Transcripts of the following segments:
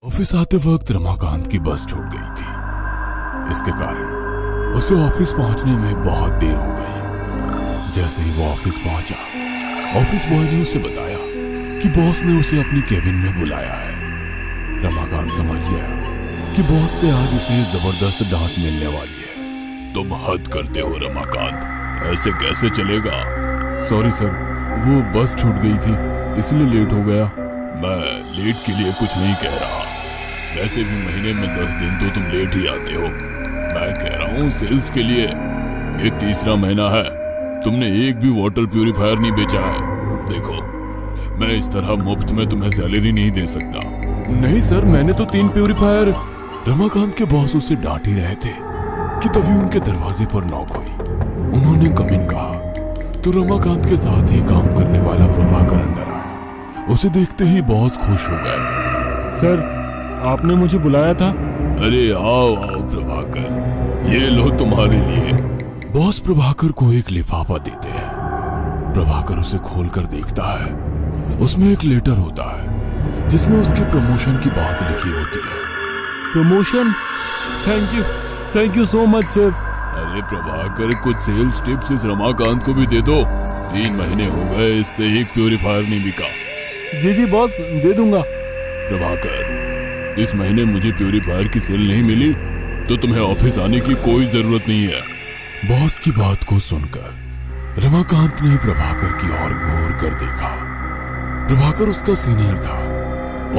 Office आते वक्त रमाकांत की बस छूट गई थी। इसके कारण उसे ऑफिस पहुंचने में बहुत देर हो गई। जैसे ही वो ऑफिस पहुंचा, ऑफिस बॉय ने उसे बताया कि बॉस ने उसे अपनी केबिन में बुलाया है। रमाकांत समझ गया कि बॉस से आज उसे जबरदस्त डांट मिलने वाली है। तुम हद करते हो रमाकांत, ऐसे कैसे चलेगा? सॉरी सर, वो बस छूट गई थी इसलिए लेट हो गया। मैं लेट के लिए कुछ नहीं कह रहा, वैसे भी महीने में 10 दिन तो तुम लेट ही आते हो। मैं कह रहा हूँ सेल्स के लिए। ये तीसरा महीना है, तुमने एक भी वाटर प्यूरिफायर नहीं बेचा है। देखो, मैं इस तरह मुफ्त में तुम्हें सैलरी नहीं दे सकता। नहीं सर, मैंने तो 3 प्यूरिफायर। रमाकांत के बॉस उसे डांट ही रहे थे कि तभी उनके दरवाजे पर नॉक हुई। उन्होंने कम इन कहा तो रमाकांत के साथ ही काम करने वाला प्रभाकर अंदर आया। उसे देखते ही बॉस खुश हो गए। सर, आपने मुझे बुलाया था? अरे आओ आओ प्रभाकर, ये लो तुम्हारे लिए। बॉस प्रभाकर को एक लिफाफा देते हैं। प्रभाकर उसे खोलकर देखता है। उसमें एक लेटर होता है जिसमें उसके प्रमोशन की बात लिखी होती है। Promotion? Thank you so much sir. अरे प्रभाकर, कुछ सेल्स टिप्स इस रमाकांत को भी दे दो। 3 महीने हो गए, इससे एक प्यूरिफायर नहीं बिका। जी बॉस, दे दूंगा। प्रभाकर, इस महीने मुझे प्यूरिफायर की सेल नहीं मिली तो तुम्हें ऑफिस आने की कोई जरूरत नहीं है। बॉस की बात को सुनकर रमाकांत ने प्रभाकर की ओर घूर कर देखा। प्रभाकर उसका सीनियर था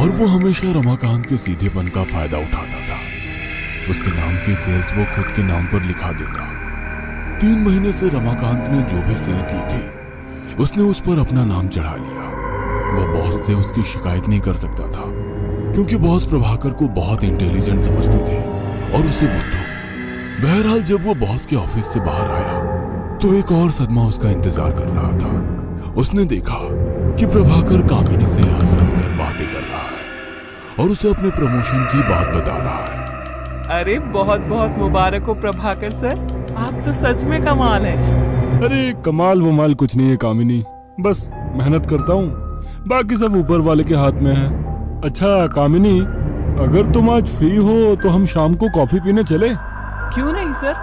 और वो हमेशा रमाकांत के सीधेपन का फायदा उठाता था। उसके नाम की सेल्स वो खुद के नाम पर लिखा देता। 3 महीने से रमाकांत ने जो भी सेल की थी उसने उस पर अपना नाम चढ़ा लिया। वह बॉस से उसकी शिकायत नहीं कर सकता था क्योंकि बॉस प्रभाकर को बहुत इंटेलिजेंट समझते थे और उसे बुद्धू। बहरहाल जब वो बॉस के ऑफिस से बाहर आया तो एक और सदमा उसका इंतजार कर रहा था। उसने देखा कि प्रभाकर कामिनी से हंस हंस कर बातें कर रहा है और उसे अपने प्रमोशन की बात बता रहा है। अरे बहुत बहुत मुबारक हो प्रभाकर सर, आप तो सच में कमाल है। अरे कमाल वमाल कुछ नहीं है कामिनी, बस मेहनत करता हूँ, बाकी सब ऊपर वाले के हाथ में है। अच्छा कामिनी, अगर तुम आज फ्री हो तो हम शाम को कॉफी पीने चले? क्यों नहीं सर,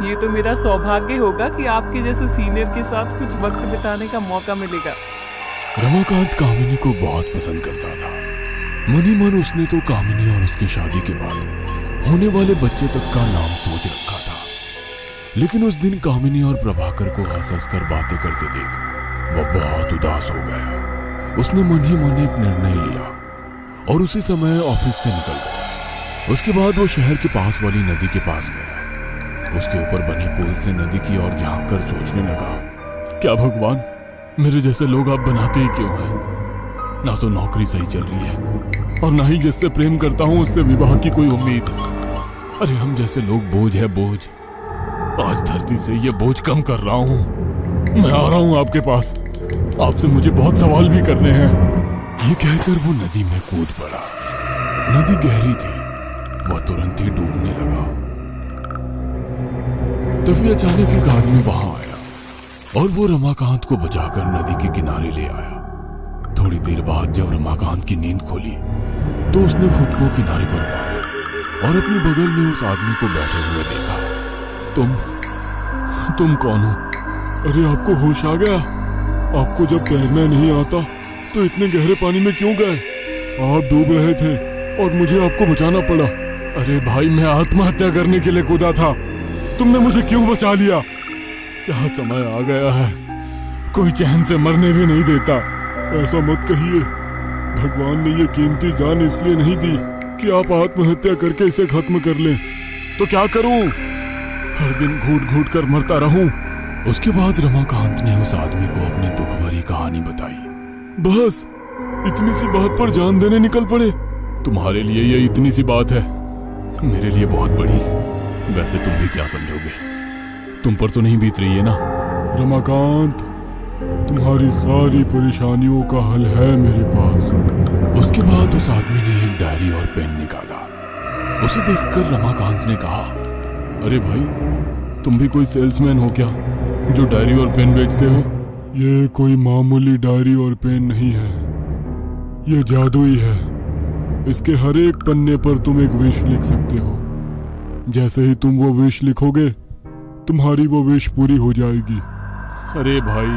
ये तो मेरा सौभाग्य होगा कि आपके जैसे सीनियर के साथ कुछ वक्त बिताने का मौका मिलेगा। रमाकांत कामिनी को बहुत पसंद करता था। मन ही मन उसने तो कामिनी और उसकी शादी के बाद होने वाले बच्चे तक का नाम सोच रखा था। लेकिन उस दिन कामिनी और प्रभाकर को हंस हंस कर बातें करते देख वह बहुत उदास हो गया। उसने मन ही मन एक निर्णय लिया और उसी समय ऑफिस से निकल गया। उसके बाद वो शहर के पास वाली नदी के पास गया। उसके ऊपर बने पुल से नदी की ओर झांक कर सोचने लगा, क्या भगवान, मेरे जैसे लोग आप बनाते ही क्यों हैं? ना तो नौकरी सही चल रही है और ना ही जिससे प्रेम करता हूं उससे विवाह की कोई उम्मीद। अरे हम जैसे लोग बोझ है, बोझ। आज धरती से ये बोझ कम कर रहा हूं। मैं आ रहा हूं आपके पास, आपसे मुझे बहुत सवाल भी करने हैं। ये कहकर वो नदी में कूद पड़ा। नदी गहरी थी, वह तुरंत ही डूबने लगा। तभी अचानक एक आदमी वहां आया और वो रमाकांत को बचाकर नदी के किनारे ले आया। थोड़ी देर बाद जब रमाकांत की नींद खुली तो उसने खुद को किनारे पर पाया और अपने बगल में उस आदमी को बैठे हुए देखा। तुम कौन हो? अरे आपको होश आ गया? आपको जब तैरना नहीं आता तो इतने गहरे पानी में क्यों गए? आप डूब रहे थे और मुझे आपको बचाना पड़ा। अरे भाई, मैं आत्महत्या करने के लिए कूदा था, तुमने मुझे क्यों बचा लिया? क्या समय आ गया है, कोई चैन से मरने भी नहीं देता। ऐसा मत कहिए, भगवान ने ये कीमती जान इसलिए नहीं दी कि आप आत्महत्या करके इसे खत्म कर लें। तो क्या करूं? हर दिन घूट घूट कर मरता रहूं? उसके बाद रमाकांत ने उस आदमी को अपनी दुख भरी कहानी बताई। बस इतनी सी बात पर जान देने निकल पड़े? तुम्हारे लिए ये इतनी सी बात है, मेरे लिए बहुत बड़ी। वैसे तुम भी क्या समझोगे, तुम पर तो नहीं बीत रही है ना? रमाकांत, तुम्हारी सारी परेशानियों का हल है मेरे पास। उसके बाद उस आदमी ने एक डायरी और पेन निकाला। उसे देखकर रमाकांत ने कहा, अरे भाई, तुम भी कोई सेल्समैन हो क्या जो डायरी और पेन बेचते हो? ये कोई मामूली डायरी और पेन नहीं है, ये जादुई है। इसके हर एक पन्ने पर तुम एक विश लिख सकते हो। जैसे ही तुम वो विश लिखोगे, तुम्हारी वो विश पूरी हो जाएगी। अरे भाई,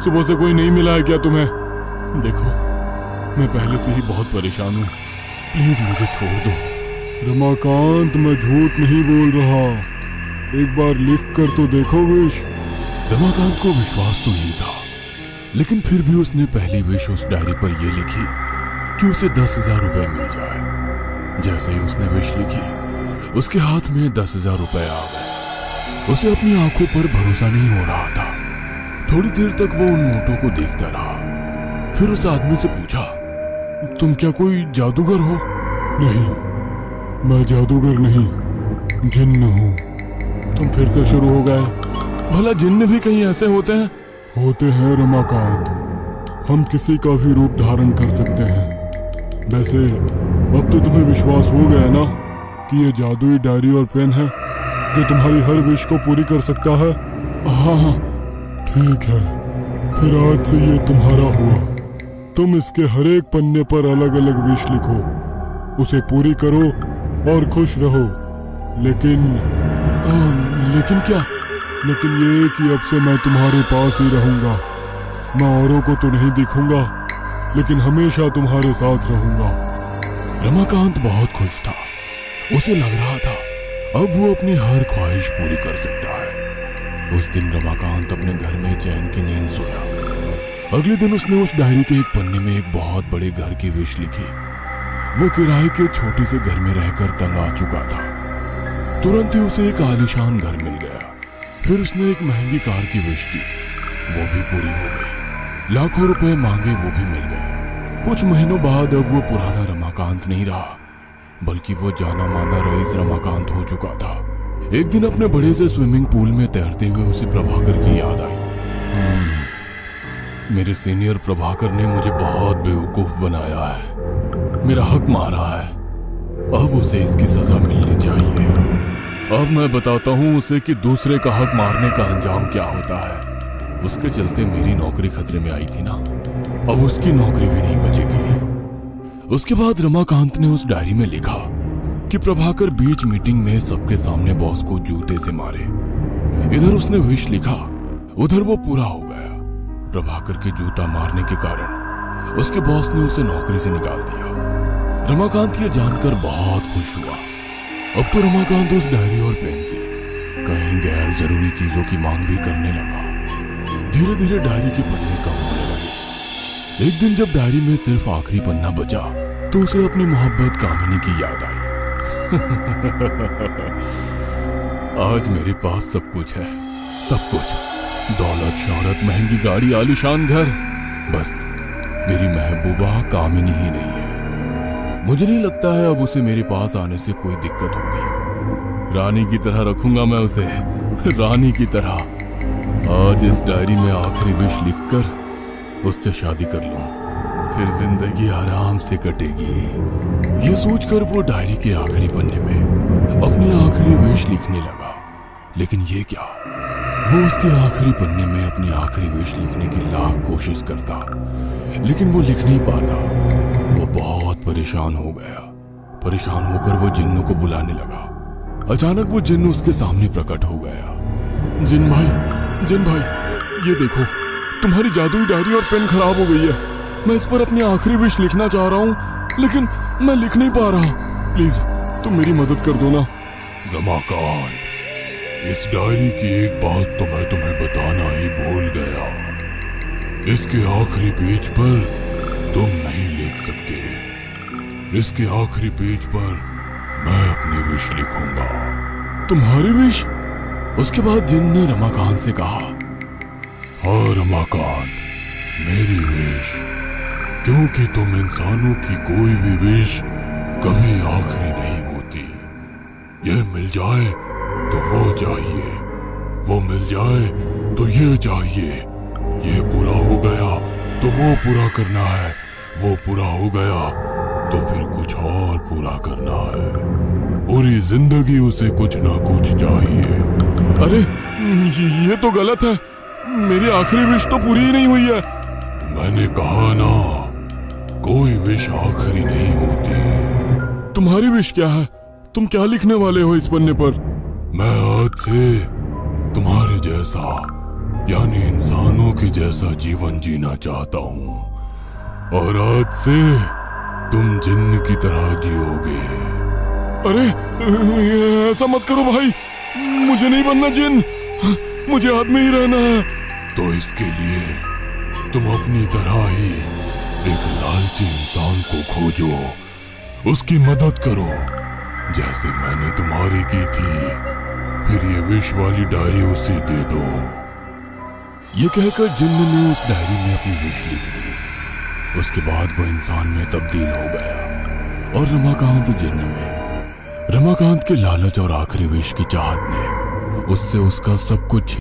सुबह से कोई नहीं मिला है क्या तुम्हें? देखो, मैं पहले से ही बहुत परेशान हूँ, प्लीज मुझे छोड़ दो। रमाकांत, मैं झूठ नहीं बोल रहा, एक बार लिख कर तो देखो विश। रमाकांत को विश्वास तो नहीं था, लेकिन फिर भी उसने पहली विश उस डायरी पर यह लिखी कि उसे 10,000 रुपए मिल जाए। जैसे ही उसने विश लिखी, उसके हाथ में 10,000 रुपए आ गए। उसे अपनी आंखों पर भरोसा नहीं हो रहा था। थोड़ी देर तक वो उन नोटों को देखता रहा, फिर उस आदमी से पूछा, तुम क्या कोई जादूगर हो? नहीं, मैं जादूगर नहीं, जिन्न हूँ। तुम फिर से शुरू हो गए। भला जिन्न भी कहीं ऐसे होते हैं? होते हैं रमाकांत, हम किसी का भी रूप धारण कर सकते हैं। वैसे अब तो तुम्हें विश्वास हो गया ना कि ये जादुई डायरी और पेन है जो तुम्हारी हर विश को पूरी कर सकता है? हाँ। ठीक है, फिर आज से ये तुम्हारा हुआ। तुम इसके हर एक पन्ने पर अलग अलग विश लिखो, उसे पूरी करो और खुश रहो। लेकिन क्या? लेकिन ये कि अब से मैं तुम्हारे पास ही रहूंगा। मैं औरों को तो नहीं दिखूंगा, लेकिन हमेशा तुम्हारे साथ रहूंगा। रमाकांत बहुत खुश था। उसे लग रहा था अब वो अपनी हर ख्वाहिश पूरी कर सकता है। उस दिन रमाकांत अपने घर में चैन की नींद सोया। अगले दिन उसने उस डायरी के एक पन्ने में एक बहुत बड़े घर की विश लिखी। वो किराए के छोटे से घर में रहकर तंग आ चुका था। तुरंत ही उसे एक आलीशान घर मिल गया। फिर उसने एक महंगी कार की विश की, वो भी पूरी हो गई। लाखों रुपए मांगे, वो भी मिल गए। कुछ महीनों बाद अब वो पुराना रमाकांत नहीं रहा, बल्कि वो जाना माना रईस रमाकांत हो चुका था। एक दिन अपने बड़े से स्विमिंग पूल में तैरते हुए उसे प्रभाकर की याद आई। मेरे सीनियर प्रभाकर ने मुझे बहुत बेवकूफ बनाया है, मेरा हक मारा है। अब उसे इसकी सजा मिलनी चाहिए। अब मैं बताता हूँ उसे कि दूसरे का हक मारने का अंजाम क्या होता है। उसके चलते मेरी नौकरी खतरे में आई थी ना, अब उसकी नौकरी भी नहीं बचेगी। उसके बाद रमाकांत ने उस डायरी में लिखा कि प्रभाकर बीच मीटिंग में सबके सामने बॉस को जूते से मारे। इधर उसने विश लिखा, उधर वो पूरा हो गया। प्रभाकर के जूता मारने के कारण उसके बॉस ने उसे नौकरी से निकाल दिया। रमाकांत ये जानकर बहुत खुश हुआ। अब तो रमाकांत उस डायरी और पेन से कहीं गैर जरूरी चीजों की मांग भी करने लगा। धीरे धीरे डायरी के पन्ने कम होने लगे। एक दिन जब डायरी में सिर्फ आखिरी पन्ना बचा तो उसे अपनी मोहब्बत कामिनी की याद आई। आज मेरे पास सब कुछ है, सब कुछ, दौलत, शोहरत, महंगी गाड़ी, आलीशान घर, बस मेरी महबूबा कामिनी ही नहीं है। मुझे नहीं लगता है अब उसे मेरे पास आने से कोई दिक्कत होगी। रानी की तरह रखूंगा मैं उसे, रानी की तरह। आज इस डायरी में आखिरी विश लिखकर उससे शादी कर लूं, फिर जिंदगी आराम से कटेगी। ये सोचकर वो डायरी के आखिरी पन्ने में अपनी आखिरी विश लिखने लगा। लेकिन ये क्या, वो उसके आखिरी पन्ने में अपनी आखिरी विश लिखने की लाख कोशिश करता, लेकिन वो लिख नहीं पाता। वो बहुत परेशान हो गया। परेशान होकर वो जिन्नू को बुलाने लगा। अचानक वो जिन्नू उसके सामने प्रकट हो गया। जिन भाई, ये देखो, तुम्हारी जादुई डायरी और पेन खराब हो गई है। मैं इस पर अपनी आखिरी विश लिखना चाह रहा हूँ, लेकिन मैं लिख नहीं पा रहा। प्लीज तुम मेरी मदद कर दो ना। रमाकांत, इस डायरी की एक बात तो मैं तुम्हें बताना ही भूल गया। इसके आखिरी पेज पर तुम नहीं लिख सकते। इसके आखिरी पेज पर मैं अपनी विश लिखूंगा। तुम्हारी विश? उसके बाद जिन ने रमाकांत से कहा, हाँ रमाकांत, मेरी विश, क्योंकि तुम इंसानों की कोई भी विश कभी आखिरी नहीं होती। ये मिल जाए तो वो चाहिए, वो मिल जाए तो ये चाहिए, ये पूरा हो गया तो वो पूरा करना है, वो पूरा हो गया तो फिर कुछ और पूरा करना है। पूरी जिंदगी उसे कुछ ना कुछ चाहिए। अरे ये तो गलत है, मेरी आखिरी विश तो पूरी ही नहीं हुई है। मैंने कहा ना, कोई विश आखिरी नहीं होती। तुम्हारी विश क्या है? तुम क्या लिखने वाले हो इस पन्ने पर? मैं आज से तुम्हारे जैसा यानी इंसानों के जैसा जीवन जीना चाहता हूँ, और आज से तुम जिन्न की तरह जियोगे। अरे ऐसा मत करो भाई, मुझे नहीं बनना जिन, मुझे आदमी ही रहना है। तो इसके लिए तुम अपनी तरह ही एक लालची इंसान को खोजो, उसकी मदद करो जैसे मैंने तुम्हारी की थी, फिर ये विश वाली डायरी उसे दे दो। ये कहकर जिन्न ने उस डायरी में अपनी विश लिख दी। उसके बाद वो इंसान में तब्दील हो गया और रमाकांत जिन्न में। रमाकांत के लालच और आखिरी विश की चाहत ने उससे उसका सब कुछ